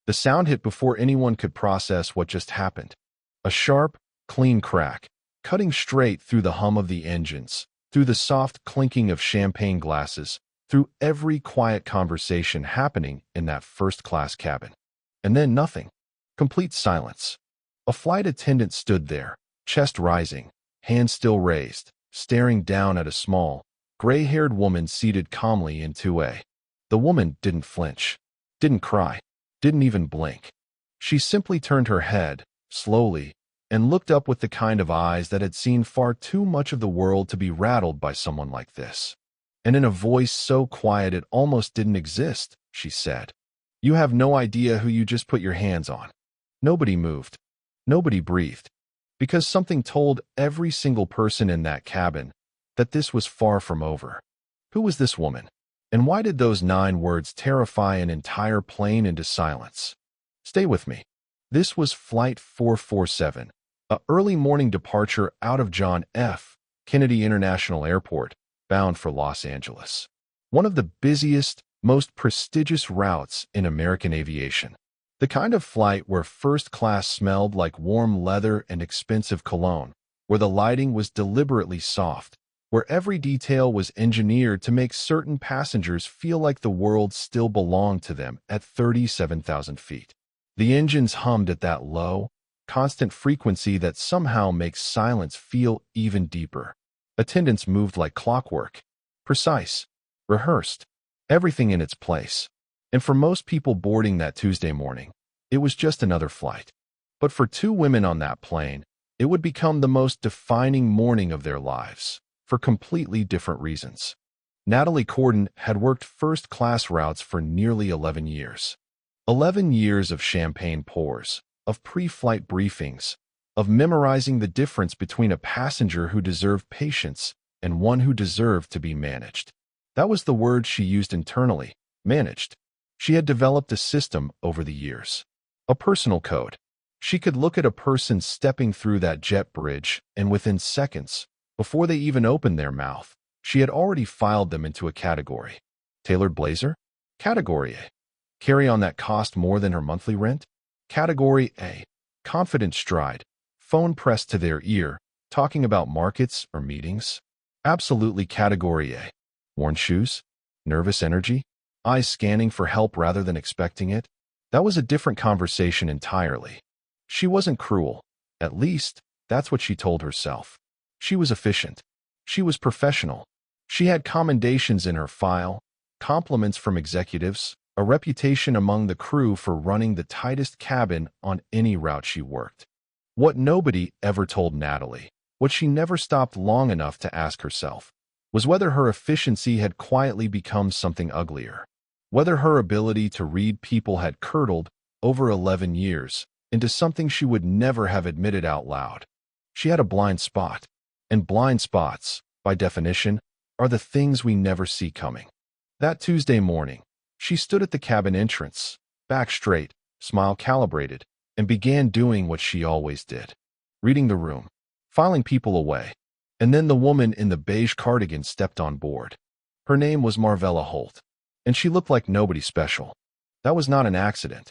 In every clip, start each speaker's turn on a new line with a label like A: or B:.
A: The sound hit before anyone could process what just happened. A sharp, clean crack, cutting straight through the hum of the engines, through the soft clinking of champagne glasses, through every quiet conversation happening in that first-class cabin. And then nothing. Complete silence. A flight attendant stood there, chest rising, hands still raised, staring down at a small, gray-haired woman seated calmly in 2A. The woman didn't flinch, didn't cry, didn't even blink. She simply turned her head, slowly, and looked up with the kind of eyes that had seen far too much of the world to be rattled by someone like this. And in a voice so quiet it almost didn't exist, she said, "You have no idea who you just put your hands on." Nobody moved. Nobody breathed. Because something told every single person in that cabin that this was far from over. Who was this woman? And why did those 9 words terrify an entire plane into silence? Stay with me. This was Flight 447, a early morning departure out of John F. Kennedy International Airport, bound for Los Angeles. One of the busiest, most prestigious routes in American aviation. The kind of flight where first class smelled like warm leather and expensive cologne, where the lighting was deliberately soft, where every detail was engineered to make certain passengers feel like the world still belonged to them at 37,000 feet. The engines hummed at that low, constant frequency that somehow makes silence feel even deeper. Attendants moved like clockwork, precise, rehearsed, everything in its place. And for most people boarding that Tuesday morning, it was just another flight. But for 2 women on that plane, it would become the most defining morning of their lives, for completely different reasons. Natalie Corden had worked first-class routes for nearly 11 years. 11 years of champagne pours, of pre-flight briefings, of memorizing the difference between a passenger who deserved patience and one who deserved to be managed. That was the word she used internally, managed. She had developed a system over the years, a personal code. She could look at a person stepping through that jet bridge, and within seconds, before they even opened their mouth, she had already filed them into a category. Tailored blazer? Category A. Carry-on that cost more than her monthly rent? Category A. Confident stride, phone pressed to their ear, talking about markets or meetings? Absolutely Category A. Worn shoes? Nervous energy? Eyes scanning for help rather than expecting it? That was a different conversation entirely. She wasn't cruel. At least, that's what she told herself. She was efficient. She was professional. She had commendations in her file, compliments from executives, a reputation among the crew for running the tightest cabin on any route she worked. What nobody ever told Natalie, what she never stopped long enough to ask herself, was whether her efficiency had quietly become something uglier, whether her ability to read people had curdled, over 11 years, into something she would never have admitted out loud. She had a blind spot, and blind spots, by definition, are the things we never see coming. That Tuesday morning, she stood at the cabin entrance, back straight, smile calibrated, and began doing what she always did, reading the room, filing people away. And then the woman in the beige cardigan stepped on board. Her name was Marvella Holt, and she looked like nobody special. That was not an accident.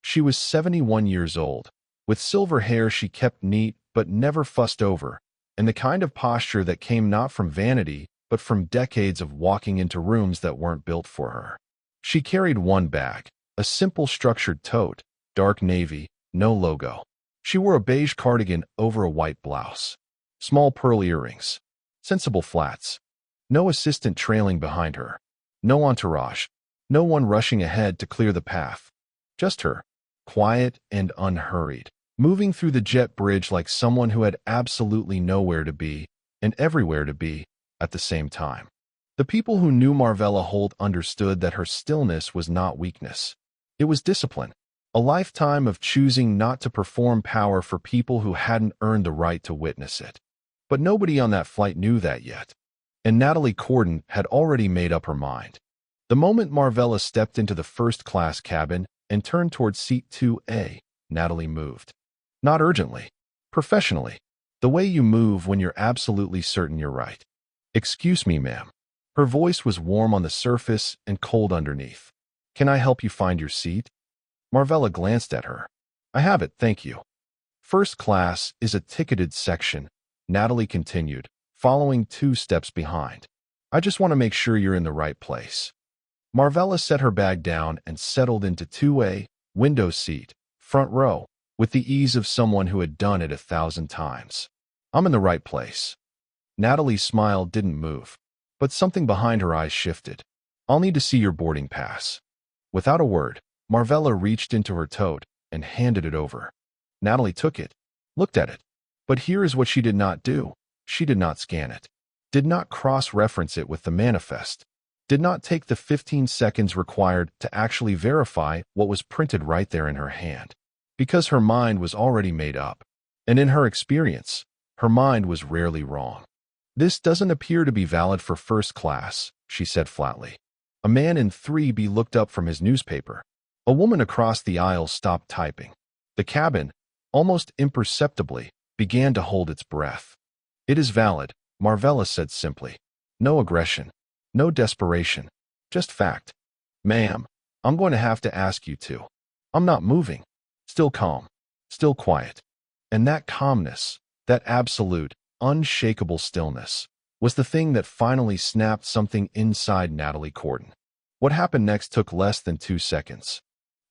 A: She was 71 years old, with silver hair she kept neat but never fussed over, and the kind of posture that came not from vanity but from decades of walking into rooms that weren't built for her. She carried one bag, a simple structured tote, dark navy, no logo. She wore a beige cardigan over a white blouse. Small pearl earrings. Sensible flats. No assistant trailing behind her. No entourage. No one rushing ahead to clear the path. Just her, quiet and unhurried, moving through the jet bridge like someone who had absolutely nowhere to be and everywhere to be at the same time. The people who knew Marvella Holt understood that her stillness was not weakness. It was discipline, a lifetime of choosing not to perform power for people who hadn't earned the right to witness it. But nobody on that flight knew that yet, and Natalie Corden had already made up her mind. The moment Marvella stepped into the first-class cabin and turned towards seat 2A, Natalie moved. Not urgently, professionally, the way you move when you're absolutely certain you're right. "Excuse me, ma'am." Her voice was warm on the surface and cold underneath. "Can I help you find your seat?" Marvella glanced at her. I have it, thank you. First class is a ticketed section, Natalie continued, following 2 steps behind. I just want to make sure you're in the right place. Marvella set her bag down and settled into 2A, window seat, front row, with the ease of someone who had done it 1,000 times. I'm in the right place. Natalie's smile didn't move, but something behind her eyes shifted. I'll need to see your boarding pass. Without a word, Marvella reached into her tote and handed it over. Natalie took it, looked at it. But here is what she did not do. She did not scan it, did not cross-reference it with the manifest, did not take the 15 seconds required to actually verify what was printed right there in her hand. Because her mind was already made up. And in her experience, her mind was rarely wrong. This doesn't appear to be valid for first class, she said flatly. A man in 3B looked up from his newspaper. A woman across the aisle stopped typing. The cabin, almost imperceptibly, began to hold its breath. It is valid, Marvella said simply. No aggression, no desperation, just fact. Ma'am, I'm going to have to ask you to. I'm not moving. Still calm, still quiet. And that calmness, that absolute, unshakable stillness, was the thing that finally snapped something inside Natalie Corden. What happened next took less than 2 seconds.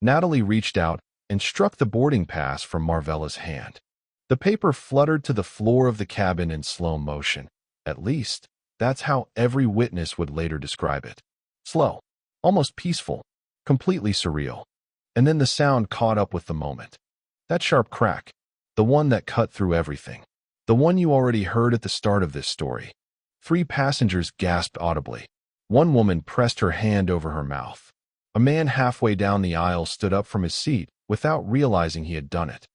A: Natalie reached out and struck the boarding pass from Marvella's hand. The paper fluttered to the floor of the cabin in slow motion. At least, that's how every witness would later describe it. Slow, almost peaceful, completely surreal. And then the sound caught up with the moment. That sharp crack, the one that cut through everything. The one you already heard at the start of this story. 3 passengers gasped audibly. One woman pressed her hand over her mouth. A man halfway down the aisle stood up from his seat without realizing he had done it.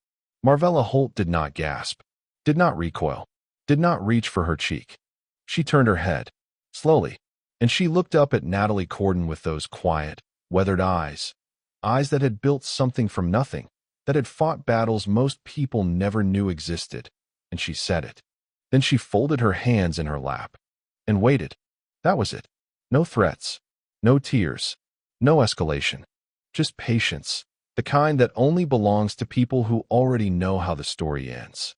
A: Marvella Holt did not gasp, did not recoil, did not reach for her cheek. She turned her head, slowly, and she looked up at Natalie Corden with those quiet, weathered eyes. Eyes that had built something from nothing, that had fought battles most people never knew existed, and she said it. Then she folded her hands in her lap and waited. That was it. No threats, no tears, no escalation, just patience, the kind that only belongs to people who already know how the story ends.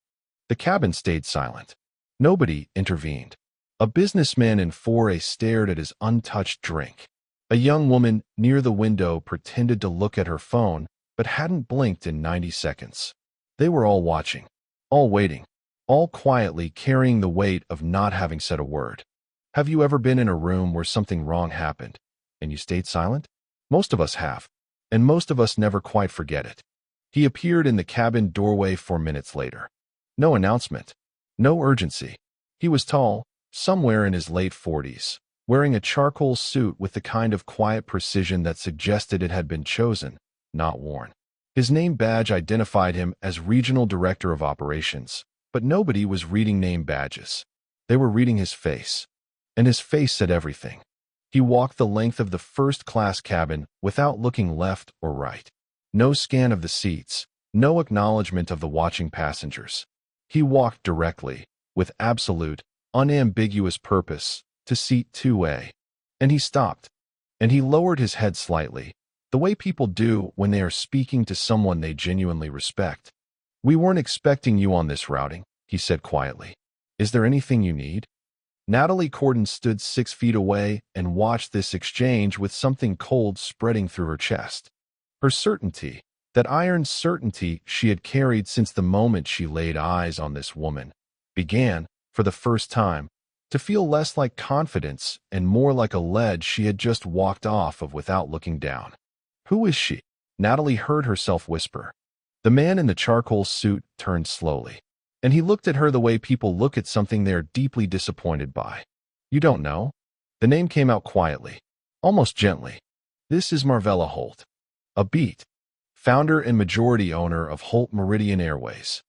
A: The cabin stayed silent. Nobody intervened. A businessman in 4A stared at his untouched drink. A young woman near the window pretended to look at her phone, but hadn't blinked in 90 seconds. They were all watching, all waiting, all quietly carrying the weight of not having said a word. Have you ever been in a room where something wrong happened, and you stayed silent? Most of us have, and most of us never quite forget it. He appeared in the cabin doorway 4 minutes later. No announcement, no urgency. He was tall, somewhere in his late 40s. Wearing a charcoal suit with the kind of quiet precision that suggested it had been chosen, not worn. His name badge identified him as Regional Director of Operations, but nobody was reading name badges. They were reading his face, and his face said everything. He walked the length of the first-class cabin without looking left or right. No scan of the seats, no acknowledgement of the watching passengers. He walked directly, with absolute, unambiguous purpose, to seat 2A. And he stopped, and he lowered his head slightly, the way people do when they are speaking to someone they genuinely respect. We weren't expecting you on this routing, he said quietly. Is there anything you need? Natalie Corden stood 6 feet away and watched this exchange with something cold spreading through her chest. Her certainty, that iron certainty she had carried since the moment she laid eyes on this woman, began, for the first time, to feel less like confidence and more like a ledge she had just walked off of without looking down. Who is she? Natalie heard herself whisper. The man in the charcoal suit turned slowly, and he looked at her the way people look at something they are deeply disappointed by. You don't know? The name came out quietly, almost gently. This is Marvella Holt. A beat. Founder and majority owner of Holt Meridian Airways.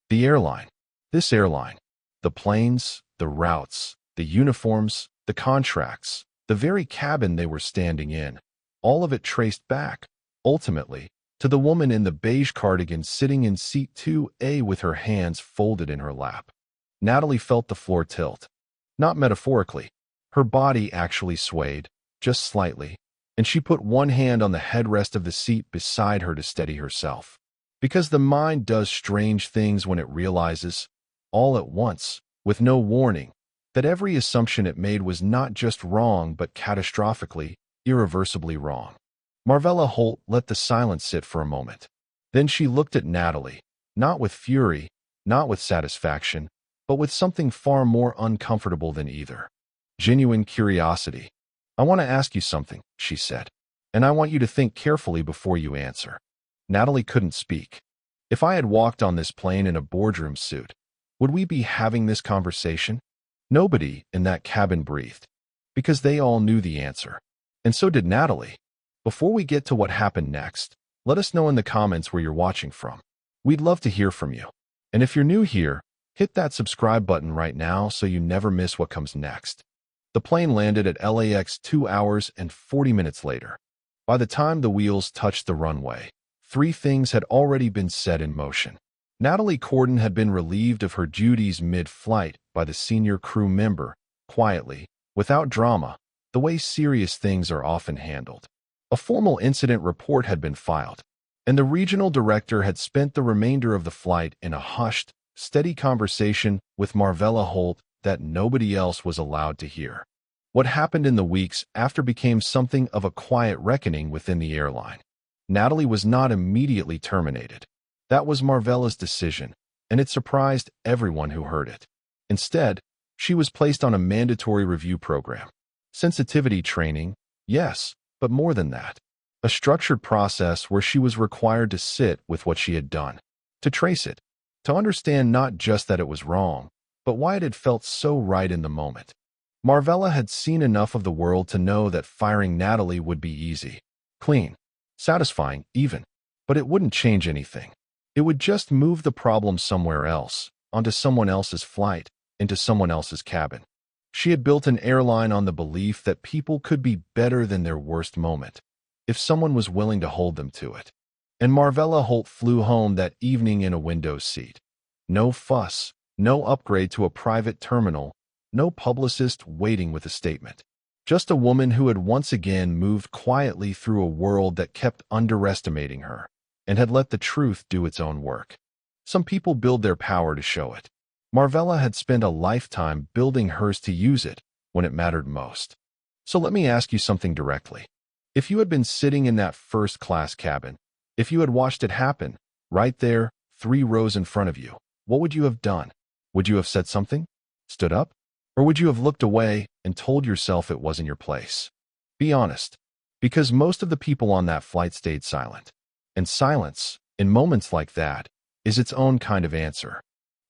A: The airline. This airline. The planes, the routes, the uniforms, the contracts, the very cabin they were standing in, all of it traced back, ultimately, to the woman in the beige cardigan sitting in seat 2A with her hands folded in her lap. Natalie felt the floor tilt. Not metaphorically. Her body actually swayed, just slightly, and she put one hand on the headrest of the seat beside her to steady herself. Because the mind does strange things when it realizes, all at once, with no warning, that every assumption it made was not just wrong but catastrophically, irreversibly wrong. Marvella Holt let the silence sit for a moment. Then she looked at Natalie, not with fury, not with satisfaction, but with something far more uncomfortable than either. Genuine curiosity. "I want to ask you something," she said, "and I want you to think carefully before you answer." Natalie couldn't speak. If I had walked on this plane in a boardroom suit, would we be having this conversation? Nobody in that cabin breathed, because they all knew the answer. And so did Natalie. Before we get to what happened next, let us know in the comments where you're watching from. We'd love to hear from you. And if you're new here, hit that subscribe button right now so you never miss what comes next. The plane landed at LAX 2 hours and 40 minutes later. By the time the wheels touched the runway, 3 things had already been set in motion. Natalie Corden had been relieved of her duties mid-flight by the senior crew member, quietly, without drama, the way serious things are often handled. A formal incident report had been filed, and the regional director had spent the remainder of the flight in a hushed, steady conversation with Marvella Holt that nobody else was allowed to hear. What happened in the weeks after became something of a quiet reckoning within the airline. Natalie was not immediately terminated. That was Marvella's decision, and it surprised everyone who heard it. Instead, she was placed on a mandatory review program. Sensitivity training, yes, but more than that. A structured process where she was required to sit with what she had done, to trace it, to understand not just that it was wrong, but why it had felt so right in the moment. Marvella had seen enough of the world to know that firing Natalie would be easy, clean, satisfying even, but it wouldn't change anything. It would just move the problem somewhere else, onto someone else's flight, into someone else's cabin. She had built an airline on the belief that people could be better than their worst moment, if someone was willing to hold them to it. And Marvella Holt flew home that evening in a window seat. No fuss, no upgrade to a private terminal, no publicist waiting with a statement. Just a woman who had once again moved quietly through a world that kept underestimating her, and had let the truth do its own work. Some people build their power to show it. Marvella had spent a lifetime building hers to use it when it mattered most. So let me ask you something directly. If you had been sitting in that first-class cabin, if you had watched it happen, right there, 3 rows in front of you, what would you have done? Would you have said something? Stood up? Or would you have looked away and told yourself it wasn't your place? Be honest, because most of the people on that flight stayed silent. And silence, in moments like that, is its own kind of answer.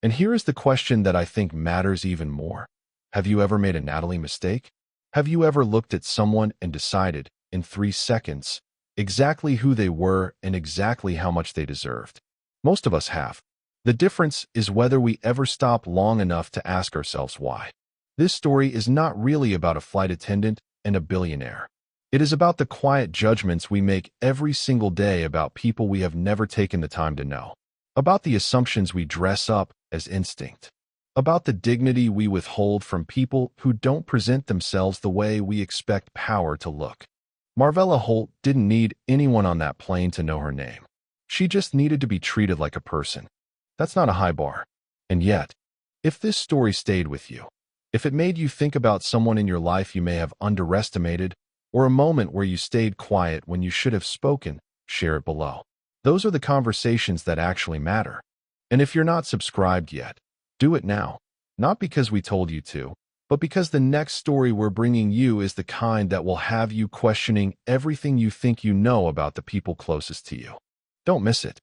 A: And here is the question that I think matters even more. Have you ever made a Natalie mistake? Have you ever looked at someone and decided, in 3 seconds, exactly who they were and exactly how much they deserved? Most of us have. The difference is whether we ever stop long enough to ask ourselves why. This story is not really about a flight attendant and a billionaire. It is about the quiet judgments we make every single day about people we have never taken the time to know. About the assumptions we dress up as instinct. About the dignity we withhold from people who don't present themselves the way we expect power to look. Marvella Holt didn't need anyone on that plane to know her name. She just needed to be treated like a person. That's not a high bar. And yet, if this story stayed with you, if it made you think about someone in your life you may have underestimated, or a moment where you stayed quiet when you should have spoken, share it below. Those are the conversations that actually matter. And if you're not subscribed yet, do it now. Not because we told you to, but because the next story we're bringing you is the kind that will have you questioning everything you think you know about the people closest to you. Don't miss it.